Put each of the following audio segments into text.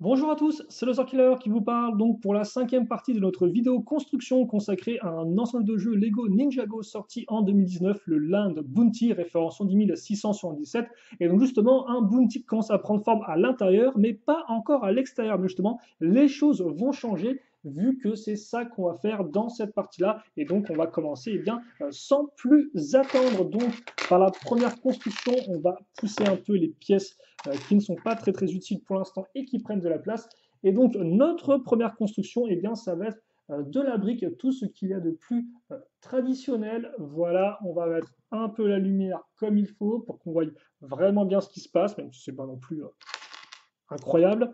Bonjour à tous, c'est le Killer qui vous parle donc pour la cinquième partie de notre vidéo construction consacrée à un ensemble de jeux Lego Ninjago sorti en 2019, le Land Bounty, référence 10677. Et donc justement, un Bounty qui commence à prendre forme à l'intérieur, mais pas encore à l'extérieur. Mais justement, les choses vont changer vu que c'est ça qu'on va faire dans cette partie-là. Et donc on va commencer sans plus attendre. Donc par la première construction, on va pousser un peu les pièces qui ne sont pas très utiles pour l'instant et qui prennent de la place. Et donc notre première construction, ça va être de la brique, tout ce qu'il y a de plus traditionnel. Voilà, on va mettre un peu la lumière comme il faut pour qu'on voie vraiment bien ce qui se passe, même si c'est pas non plus incroyable.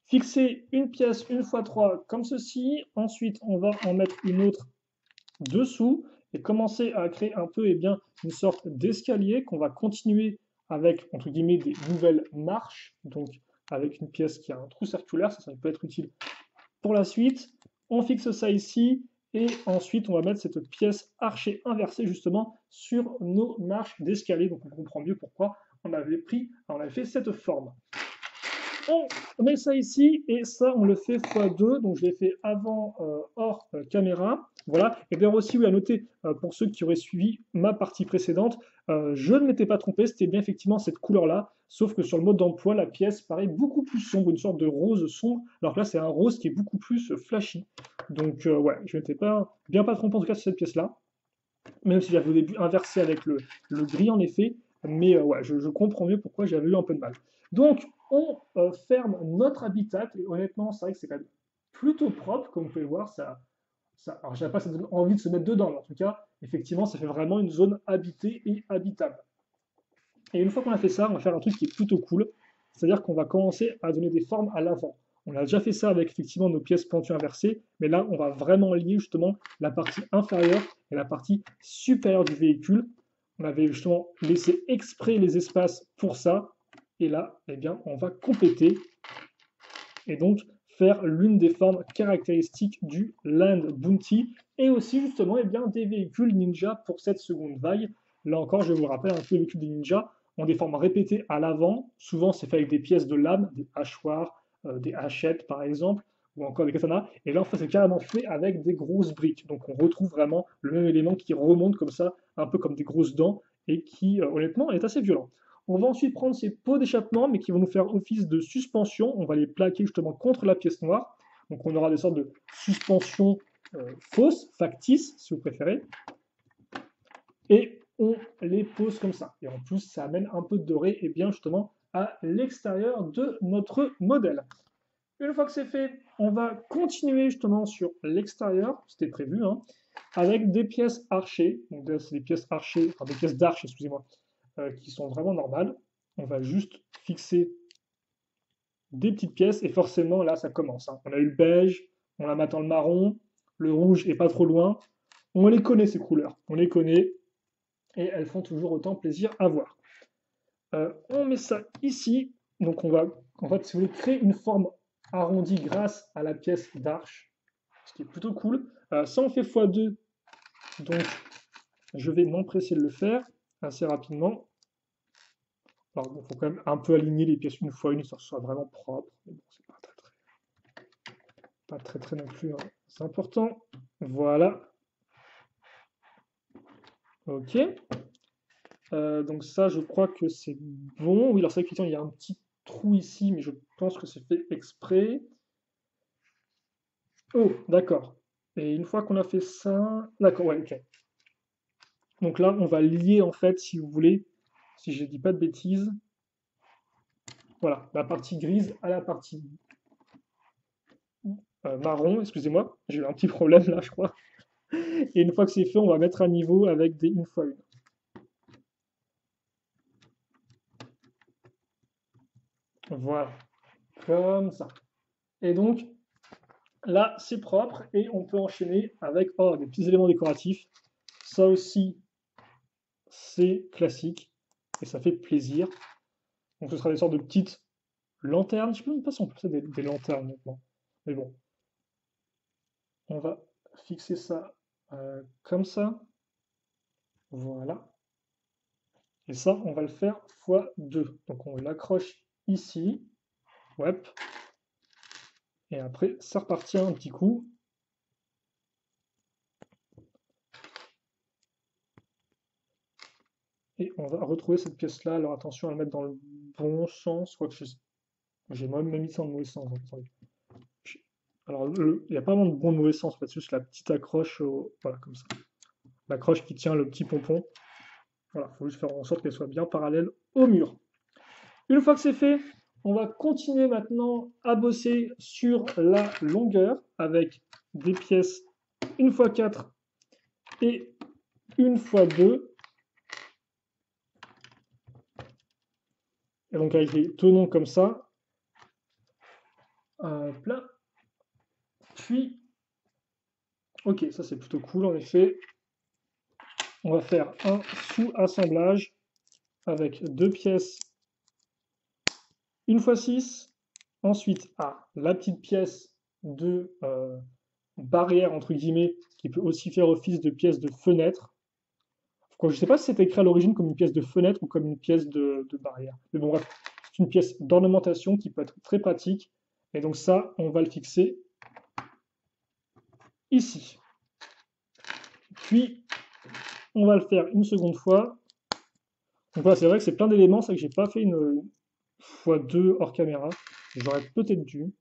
Fixer une pièce une fois trois comme ceci. Ensuite, on va en mettre une autre dessous et commencer à créer un peu une sorte d'escalier qu'on va continuer avec entre guillemets des nouvelles marches, donc avec une pièce qui a un trou circulaire, ça peut être utile pour la suite. On fixe ça ici et ensuite on va mettre cette pièce archée inversée justement sur nos marches d'escalier, donc on comprend mieux pourquoi on avait fait cette forme. On met ça ici et ça on le fait x2, donc je l'ai fait avant hors caméra. Voilà, et bien aussi oui à noter pour ceux qui auraient suivi ma partie précédente, je ne m'étais pas trompé, c'était bien effectivement cette couleur-là, sauf que sur le mode d'emploi, la pièce paraît beaucoup plus sombre, une sorte de rose sombre, alors que là c'est un rose qui est beaucoup plus flashy. Donc ouais, je ne m'étais pas trompé en tout cas sur cette pièce-là, même si j'avais au début inversé avec le gris en effet, mais ouais, je comprends mieux pourquoi j'avais eu un peu de mal. Donc, on ferme notre habitacle, et honnêtement, c'est vrai que c'est quand même plutôt propre, comme vous pouvez le voir, alors je n'ai pas envie de se mettre dedans, mais en tout cas, effectivement, ça fait vraiment une zone habitée et habitable. Et une fois qu'on a fait ça, on va faire un truc qui est plutôt cool, c'est-à-dire qu'on va commencer à donner des formes à l'avant. On a déjà fait ça avec effectivement nos pièces pentues inversées, mais là, on va vraiment lier justement la partie inférieure et la partie supérieure du véhicule. On avait justement laissé exprès les espaces pour ça, et là, on va compléter et donc faire l'une des formes caractéristiques du Land Bounty et aussi justement des véhicules ninja pour cette seconde vague. Là encore, je vous rappelle, un peu les véhicules des ninjas ont des formes répétées à l'avant. Souvent, c'est fait avec des pièces de lame, des hachoirs, des hachettes par exemple, ou encore des katanas. Et là, en fait, c'est carrément fait avec des grosses briques. Donc, on retrouve vraiment le même élément qui remonte comme ça, un peu comme des grosses dents, et qui, honnêtement, est assez violent. On va ensuite prendre ces pots d'échappement, mais qui vont nous faire office de suspension. On va les plaquer justement contre la pièce noire. Donc on aura des sortes de suspensions fausses, factices, si vous préférez. Et on les pose comme ça. Et en plus, ça amène un peu de doré et bien justement à l'extérieur de notre modèle. Une fois que c'est fait, on va continuer justement sur l'extérieur, c'était prévu, hein, avec des pièces archées. Donc c'est des pièces archées, enfin des pièces d'arche, excusez-moi, qui sont vraiment normales. On va juste fixer des petites pièces et forcément là ça commence, hein. On a eu le beige, on a maintenant le marron, le rouge est pas trop loin. On les connaît ces couleurs, on les connaît et elles font toujours autant plaisir à voir. On met ça ici, donc on va en fait si vous voulez créer une forme arrondie grâce à la pièce d'arche, ce qui est plutôt cool. Ça on fait x2, donc je vais m'empresser de le faire assez rapidement. Alors bon, faut quand même un peu aligner les pièces une fois une, histoire que ce soit vraiment propre. Mais bon, c'est pas très non plus, hein. C'est important. Voilà. Ok. Donc ça, je crois que c'est bon. Oui, alors c'est vrai il y a un petit trou ici, mais je pense que c'est fait exprès. Oh, d'accord. Et une fois qu'on a fait ça, d'accord, ouais, ok. Donc là, on va lier en fait, si vous voulez, si je dis pas de bêtises, voilà, la partie grise à la partie marron, excusez-moi, j'ai eu un petit problème là, je crois. Et une fois que c'est fait, on va mettre à niveau avec des une fois une. Voilà, comme ça. Et donc, là, c'est propre et on peut enchaîner avec des petits éléments décoratifs. Ça aussi, c'est classique et ça fait plaisir. Donc, ce sera des sortes de petites lanternes. Je ne sais même pas si on peut faire des lanternes maintenant. Mais bon, on va fixer ça comme ça. Voilà. Et ça, on va le faire x2. Donc, on l'accroche ici. Ouais. Et après, ça repartit un petit coup. Et on va retrouver cette pièce-là. Alors attention à le mettre dans le bon sens. Quoique j'ai moi-même mis ça dans le mauvais sens. Donc, attendez. Alors, il n'y a pas vraiment de bon ou de mauvais sens. En fait, c'est juste la petite accroche, voilà, comme ça. L'accroche qui tient le petit pompon. Voilà, il faut juste faire en sorte qu'elle soit bien parallèle au mur. Une fois que c'est fait, on va continuer maintenant à bosser sur la longueur avec des pièces 1x4 et 1x2. Et donc avec les tenons comme ça. Plein. Puis, ok, ça c'est plutôt cool en effet. On va faire un sous-assemblage avec deux pièces 1x6. Ensuite, la petite pièce de barrière, entre guillemets, qui peut aussi faire office de pièce de fenêtre. Je ne sais pas si c'était écrit à l'origine comme une pièce de fenêtre ou comme une pièce de barrière. Mais bon, bref, c'est une pièce d'ornementation qui peut être très pratique. Et donc ça, on va le fixer ici. Puis, on va le faire une seconde fois. Donc voilà, c'est vrai que c'est plein d'éléments, c'est que j'ai pas fait une x2 hors caméra. J'aurais peut-être dû.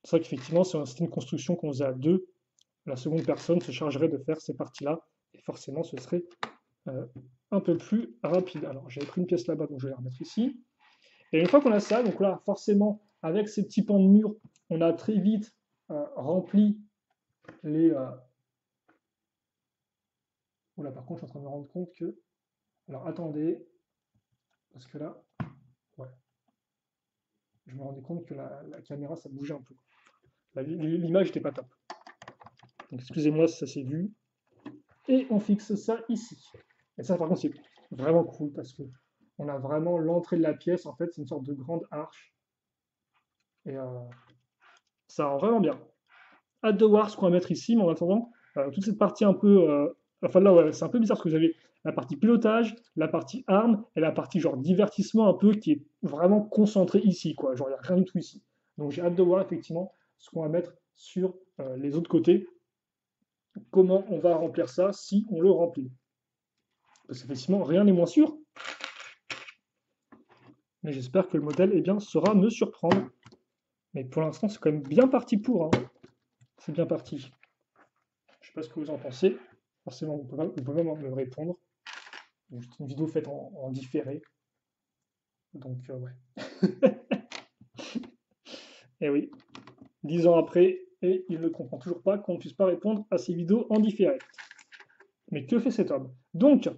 C'est vrai qu'effectivement, si c'était une construction qu'on faisait à deux, la seconde personne se chargerait de faire ces parties-là. Et forcément, ce serait euh, un peu plus rapide. Alors, j'avais pris une pièce là-bas, donc je vais la remettre ici. Et une fois qu'on a ça, donc là, forcément, avec ces petits pans de mur, on a très vite rempli les. Oula, par contre, je suis en train de me rendre compte que. Alors, attendez, parce que là, ouais, je me rendais compte que la caméra, ça bougeait un peu. L'image n'était pas top. Donc, excusez-moi si ça s'est vu. Et on fixe ça ici. Et ça, par contre, c'est vraiment cool parce que on a vraiment l'entrée de la pièce. En fait, c'est une sorte de grande arche. Et ça rend vraiment bien. Hâte de voir ce qu'on va mettre ici, mais en attendant, toute cette partie un peu. Enfin là, ouais, c'est un peu bizarre parce que vous avez la partie pilotage, la partie arme et la partie genre divertissement un peu qui est vraiment concentrée ici, quoi. Genre, il n'y a rien du tout ici. Donc j'ai hâte de voir effectivement ce qu'on va mettre sur les autres côtés. Comment on va remplir ça si on le remplit. Parce qu'effectivement, rien n'est moins sûr. Mais j'espère que le modèle eh bien, saura me surprendre. Mais pour l'instant, c'est quand même bien parti pour. Hein. C'est bien parti. Je ne sais pas ce que vous en pensez. Forcément, vous pouvez même me répondre. C'est une vidéo faite en différé. Donc, ouais. Et oui, 10 ans après, et il ne comprend toujours pas qu'on ne puisse pas répondre à ces vidéos en différé. Mais que fait cet homme? Donc,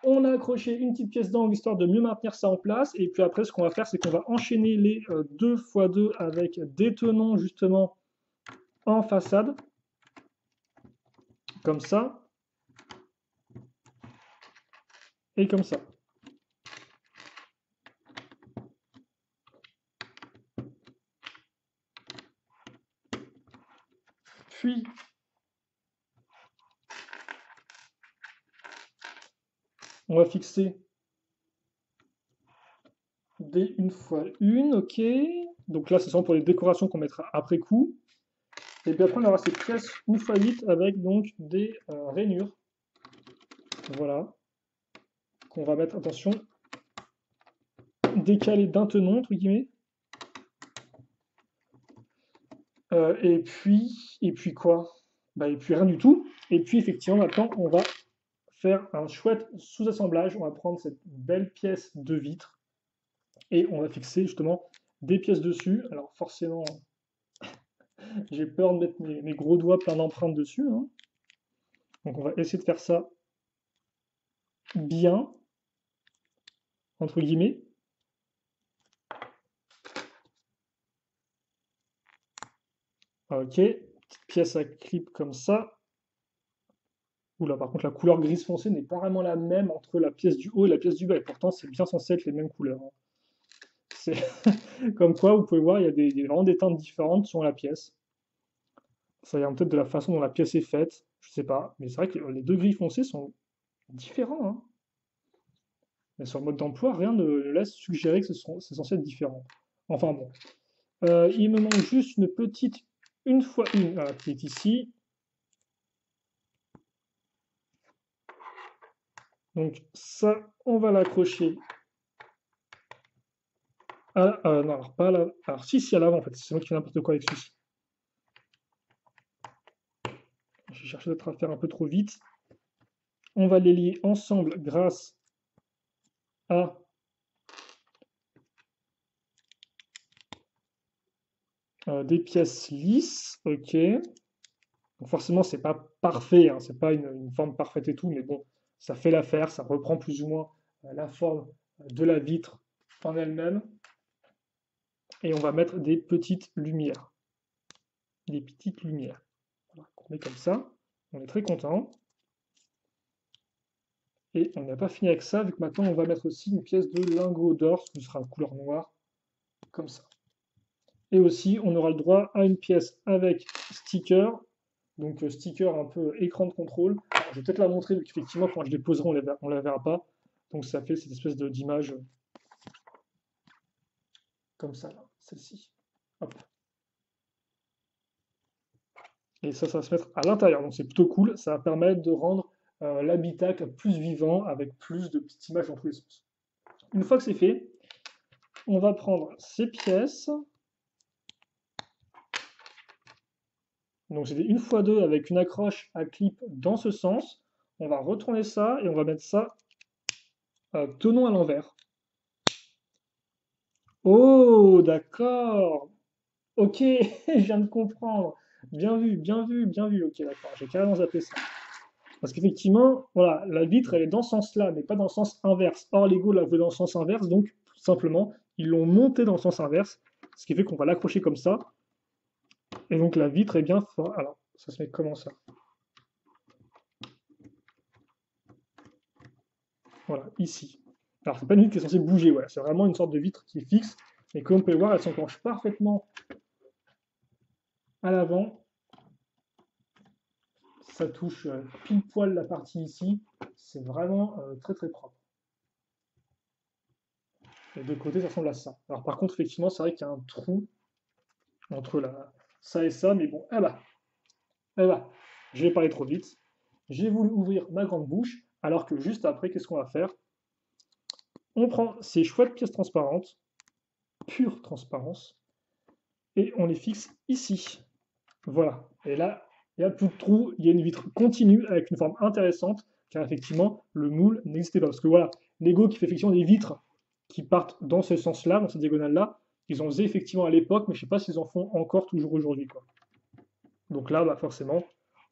on a accroché une petite pièce d'angle histoire de mieux maintenir ça en place. Et puis après, ce qu'on va faire, c'est qu'on va enchaîner les 2x2 avec des tenons justement en façade. Comme ça. Et comme ça. Puis, on va fixer des 1x1, ok. Donc là, ce sont pour les décorations qu'on mettra après coup. Et puis après, on aura cette pièce 1x8 avec donc des rainures. Voilà. Qu'on va mettre, attention, décalé d'un tenon, entre guillemets. Et puis quoi? Bah, et puis rien du tout. Et puis effectivement, maintenant, on va faire un chouette sous-assemblage. On va prendre cette belle pièce de vitre et on va fixer justement des pièces dessus. Alors forcément, j'ai peur de mettre mes gros doigts plein d'empreintes dessus. Hein. Donc on va essayer de faire ça bien, entre guillemets. Ok, petite pièce à clip comme ça. Oula, par contre, la couleur grise foncé n'est pas vraiment la même entre la pièce du haut et la pièce du bas. Et pourtant, c'est bien censé être les mêmes couleurs. Hein. C'est comme quoi, vous pouvez voir, il y a vraiment des teintes différentes sur la pièce. Ça vient peut-être de la façon dont la pièce est faite. Je sais pas. Mais c'est vrai que les deux gris foncés sont différents. Hein. Mais sur le mode d'emploi, rien ne laisse suggérer que c'est censé être différent. Enfin bon. Il me manque juste une petite, une fois une, voilà, qui est ici. Donc ça, on va l'accrocher à, non, alors pas là. Alors si, à l'avant en fait, c'est moi qui fais n'importe quoi avec celui-ci. J'ai cherché d'être à faire un peu trop vite. On va les lier ensemble grâce à des pièces lisses. Ok. Donc forcément, c'est pas parfait, hein, c'est pas une forme parfaite et tout, mais bon, ça fait l'affaire, ça reprend plus ou moins la forme de la vitre en elle-même. Et on va mettre des petites lumières. Des petites lumières. Voilà, qu'on met comme ça. On est très content. Et on n'a pas fini avec ça, vu que maintenant on va mettre aussi une pièce de lingot d'or, ce sera en couleur noire, comme ça. Et aussi, on aura le droit à une pièce avec sticker, donc sticker un peu écran de contrôle. Alors, je vais peut-être la montrer, vu qu'effectivement, quand je les poserai, on la verra pas. Donc ça fait cette espèce d'image comme ça, là, celle-ci. Hop. Et ça va se mettre à l'intérieur, donc c'est plutôt cool. Ça va permettre de rendre l'habitacle plus vivant, avec plus de petites images dans tous les sens. Une fois que c'est fait, on va prendre ces pièces. Donc c'était une fois deux avec une accroche à clip dans ce sens. On va retourner ça et on va mettre ça tenon à l'envers. Oh, d'accord. Ok, je viens de comprendre. Bien vu, bien vu, bien vu. Ok, d'accord. J'ai carrément zappé ça. Parce qu'effectivement, voilà, la vitre, elle est dans ce sens-là, mais pas dans le sens inverse. Or, Lego l'a voulu dans le sens inverse, donc tout simplement, ils l'ont monté dans le sens inverse, ce qui fait qu'on va l'accrocher comme ça. Et donc la vitre est bien forte. Alors, ça se met comment ça? Voilà, ici. Alors, c'est pas une vitre qui est censée bouger, voilà. C'est vraiment une sorte de vitre qui est fixe. Et comme on peut le voir, elle s'enclenche parfaitement à l'avant. Ça touche pile poil la partie ici. C'est vraiment très très propre. Les deux côtés, ça ressemble à ça. Alors par contre, effectivement, c'est vrai qu'il y a un trou entre ça et ça, mais bon, eh bah, je vais parler trop vite. J'ai voulu ouvrir ma grande bouche, alors que juste après, qu'est-ce qu'on va faire? On prend ces chouettes pièces transparentes, pure transparence, et on les fixe ici. Voilà. Et là, il n'y a plus de trou, il y a une vitre continue avec une forme intéressante, car effectivement, le moule n'existait pas. Parce que voilà, Lego qui fait effectivement des vitres qui partent dans ce sens-là, dans cette diagonale-là, ils en faisaient effectivement à l'époque, mais je ne sais pas s'ils en font encore toujours aujourd'hui, quoi. Donc là, bah forcément,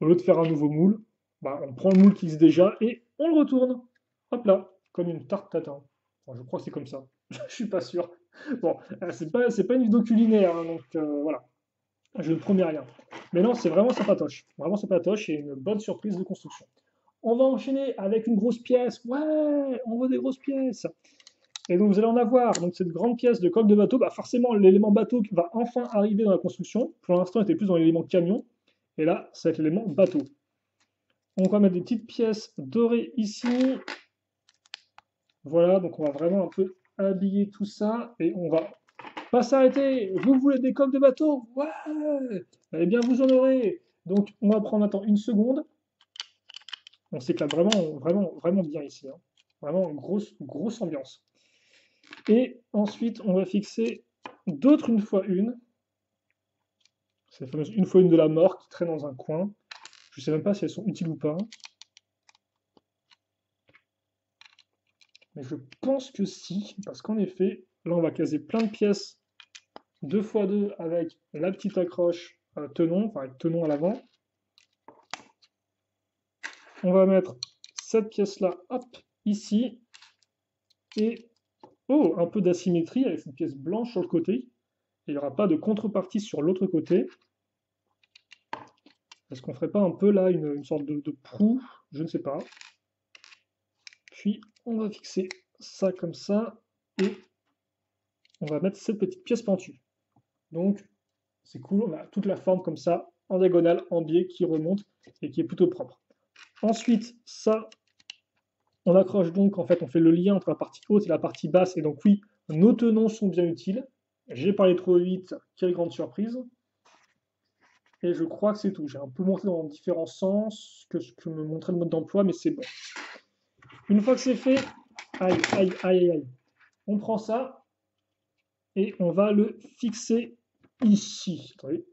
au lieu de faire un nouveau moule, bah, on prend le moule qui existe déjà et on le retourne. Hop là, comme une tarte tatin. Enfin, je crois que c'est comme ça. Je suis pas sûr. Bon, c'est pas une vidéo culinaire, hein, donc voilà. Je ne promets rien. Mais non, c'est vraiment sympatoche. Vraiment sympatoche et une bonne surprise de construction. On va enchaîner avec une grosse pièce. Ouais, on veut des grosses pièces. Et donc vous allez en avoir. Donc cette grande pièce de coque de bateau, bah forcément l'élément bateau qui va enfin arriver dans la construction. Pour l'instant, il était plus dans l'élément camion. Et là, ça va être l'élément bateau. On va mettre des petites pièces dorées ici. Voilà, donc on va vraiment un peu habiller tout ça. Et on va pas s'arrêter. Vous voulez des coques de bateau? Ouais. Eh bien, vous en aurez. Donc, on va prendre maintenant une seconde. On s'éclate vraiment, vraiment, vraiment bien ici, hein. Vraiment une grosse, grosse ambiance. Et ensuite, on va fixer d'autres une fois une. C'est la fameuse une fois une de la mort qui traîne dans un coin. Je ne sais même pas si elles sont utiles ou pas. Mais je pense que si, parce qu'en effet, là, on va caser plein de pièces 2x2 avec la petite accroche tenon, enfin avec tenon à l'avant. On va mettre cette pièce-là, hop, ici. Et, oh, un peu d'asymétrie avec cette pièce blanche sur le côté. Et il n'y aura pas de contrepartie sur l'autre côté. Est-ce qu'on ferait pas un peu là une sorte de proue? Je ne sais pas. Puis, on va fixer ça comme ça. Et on va mettre cette petite pièce pentue. Donc, c'est cool, on a toute la forme comme ça, en diagonale, en biais, qui remonte et qui est plutôt propre. Ensuite, ça, on accroche donc, en fait, on fait le lien entre la partie haute et la partie basse. Et donc, oui, nos tenons sont bien utiles. J'ai parlé trop vite, quelle grande surprise. Et je crois que c'est tout. J'ai un peu montré dans différents sens que ce que me montrait le mode d'emploi, mais c'est bon. Une fois que c'est fait, aïe, aïe, aïe, aïe, aïe. On prend ça et on va le fixer ici. Attendez.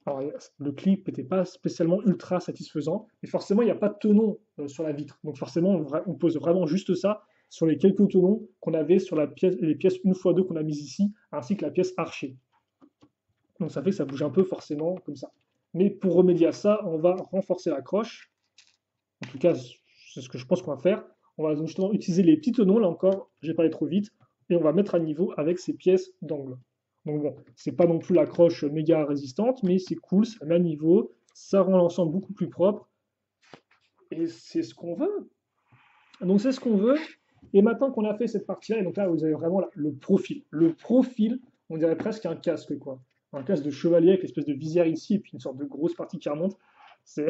Alors, le clip n'était pas spécialement ultra satisfaisant, mais forcément, il n'y a pas de tenon sur la vitre. Donc forcément, on pose vraiment juste ça sur les quelques tenons qu'on avait sur les pièces 1x2 qu'on a mises ici, ainsi que la pièce archer. Donc ça fait que ça bouge un peu forcément comme ça. Mais pour remédier à ça, on va renforcer l'accroche. En tout cas, c'est ce que je pense qu'on va faire. On va justement utiliser les petits tenons, là encore, j'ai parlé trop vite, et on va mettre à niveau avec ces pièces d'angle. Donc bon, c'est pas non plus l'accroche méga résistante, mais c'est cool, ça met à niveau, ça rend l'ensemble beaucoup plus propre, et c'est ce qu'on veut. Donc c'est ce qu'on veut, et maintenant qu'on a fait cette partie-là, et donc là vous avez vraiment là, le profil. Le profil, on dirait presque un casque, quoi. Un casque de chevalier avec l'espèce de visière ici, et puis une sorte de grosse partie qui remonte. C'est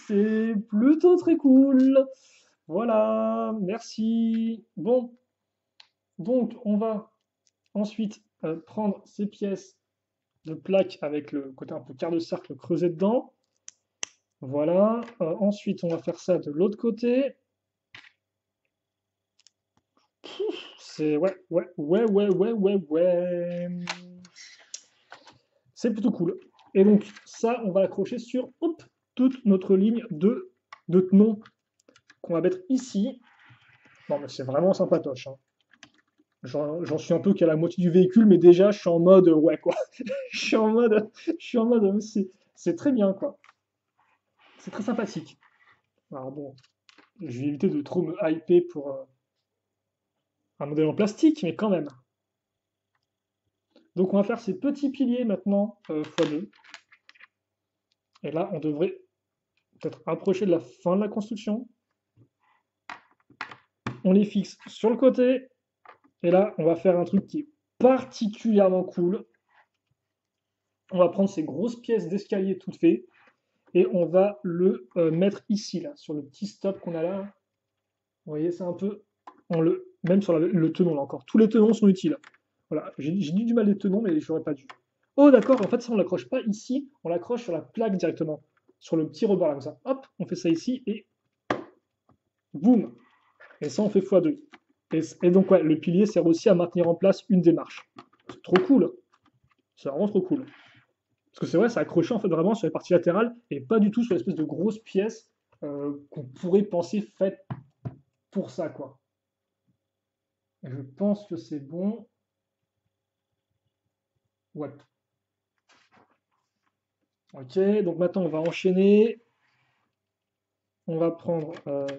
c'est plutôt très cool. Voilà, merci. Bon, donc on va ensuite prendre ces pièces de plaque avec le côté un peu quart de cercle creusé dedans. Voilà. Ensuite, on va faire ça de l'autre côté. C'est ouais, ouais, ouais, ouais, ouais, ouais, ouais. C'est plutôt cool. Et donc ça, on va l'accrocher sur hop, toute notre ligne de tenons qu'on va mettre ici. Non, mais c'est vraiment sympatoche, hein. J'en suis un peu qu'à la moitié du véhicule, mais déjà, je suis en mode, ouais, quoi. Je suis en mode, c'est très bien, quoi. C'est très sympathique. Alors bon, je vais éviter de trop me hyper pour un modèle en plastique, mais quand même. Donc on va faire ces petits piliers maintenant, x2. Et là, on devrait peut-être approcher de la fin de la construction. On les fixe sur le côté. Et là, on va faire un truc qui est particulièrement cool. On va prendre ces grosses pièces d'escalier toutes faites et on va le mettre ici, là, sur le petit stop qu'on a là. Vous voyez, c'est un peu, même sur le tenon, là encore. Tous les tenons sont utiles. Voilà, j'ai dit du mal des tenons, mais j'aurais pas dû. Oh, d'accord, en fait, ça, on l'accroche pas ici, on l'accroche sur la plaque directement, sur le petit rebord, là, comme ça. Hop, on fait ça ici, et boum. Et ça, on fait x2. Et donc, ouais, le pilier sert aussi à maintenir en place une des marches. C'est trop cool. C'est vraiment trop cool. Parce que c'est vrai, c'est accroché en fait vraiment sur les parties latérales et pas du tout sur l'espèce de grosse pièce qu'on pourrait penser faite pour ça, quoi. Je pense que c'est bon. Ouais. Ok, donc maintenant on va enchaîner. On va prendre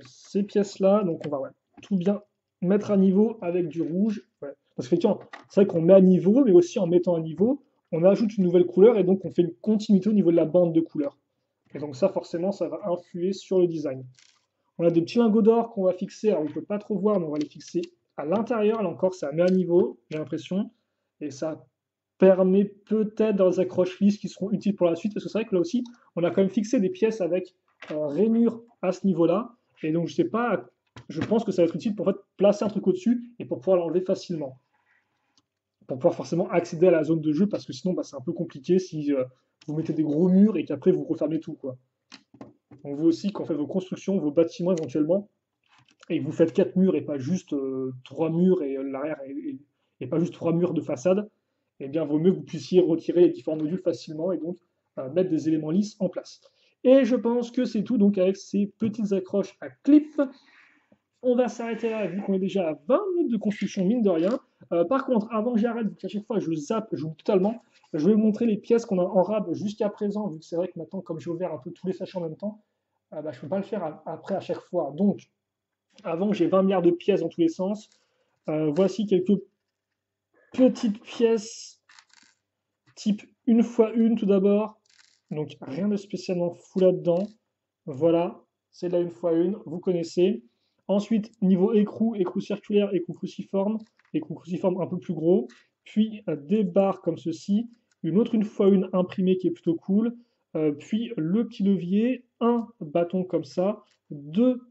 ces pièces-là. Donc on va ouais, tout bien mettre à niveau avec du rouge. Ouais. Parce qu'effectivement, c'est vrai qu'on met à niveau, mais aussi en mettant à niveau, on ajoute une nouvelle couleur et donc on fait une continuité au niveau de la bande de couleurs. Et donc ça, forcément, ça va influer sur le design. On a des petits lingots d'or qu'on va fixer, alors on ne peut pas trop voir, mais on va les fixer à l'intérieur. Là encore, ça met à niveau, j'ai l'impression. Et ça permet peut-être dans les accroches lisses qui seront utiles pour la suite, parce que c'est vrai que là aussi, on a quand même fixé des pièces avec rainure à ce niveau-là. Et donc, je sais pas, je pense que ça va être utile pour en fait, placer un truc au-dessus et pour pouvoir l'enlever facilement. Pour pouvoir forcément accéder à la zone de jeu, parce que sinon, bah, c'est un peu compliqué si vous mettez des gros murs et qu'après vous refermez tout, quoi. On veut aussi qu'en fait vos constructions, vos bâtiments éventuellement, et que vous faites 4 murs et pas juste 3 murs et l'arrière et pas juste 3 murs de façade, eh bien vaut mieux que vous puissiez retirer les différents modules facilement et donc mettre des éléments lisses en place. Et je pense que c'est tout donc avec ces petites accroches à clip. On va s'arrêter là vu qu'on est déjà à 20 minutes de construction mine de rien. Par contre, avant que j'arrête, vu qu'à chaque fois je zappe, je joue totalement, je vais vous montrer les pièces qu'on a en rab jusqu'à présent, vu que c'est vrai que maintenant, comme j'ai ouvert un peu tous les sachets en même temps, bah, je ne peux pas le faire après à chaque fois. Donc, avant que j'ai 20 milliards de pièces dans tous les sens, voici quelques petites pièces type une fois une tout d'abord. Donc, rien de spécialement fou là-dedans. Voilà, c'est de la une fois une, vous connaissez. Ensuite, niveau écrou, écrou circulaire, écrou cruciforme un peu plus gros. Puis des barres comme ceci, une autre une fois une imprimée qui est plutôt cool. Puis le petit levier, un bâton comme ça, deux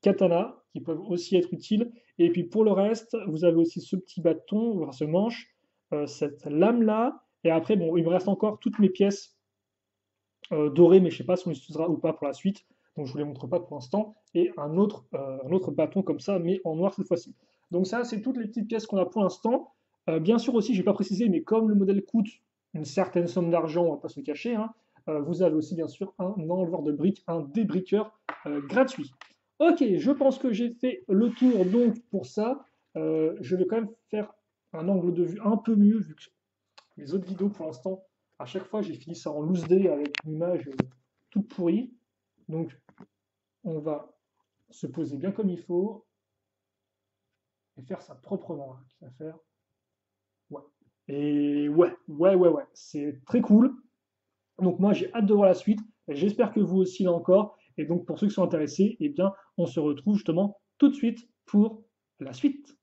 katanas qui peuvent aussi être utiles, Et puis pour le reste, vous avez aussi ce petit bâton, enfin ce manche, cette lame-là. Et après, bon, il me reste encore toutes mes pièces dorées, mais je ne sais pas si on les utilisera ou pas pour la suite. Donc je ne vous les montre pas pour l'instant. Et un autre bâton comme ça, mais en noir cette fois-ci. Donc ça, c'est toutes les petites pièces qu'on a pour l'instant. Bien sûr aussi, je n'ai pas précisé, mais comme le modèle coûte une certaine somme d'argent, on ne va pas se le cacher, hein, vous avez aussi bien sûr un enleveur de briques, un débriqueur gratuit. Ok, je pense que j'ai fait le tour donc pour ça. Je vais quand même faire un angle de vue un peu mieux, vu que les autres vidéos pour l'instant, à chaque fois j'ai fini ça en loose day avec une image toute pourrie. Donc on va se poser bien comme il faut et faire ça proprement, hein, quitte à faire. Ouais. Et ouais, c'est très cool. Donc moi j'ai hâte de voir la suite. J'espère que vous aussi là encore. Et donc pour ceux qui sont intéressés, eh bien on se retrouve justement tout de suite pour la suite.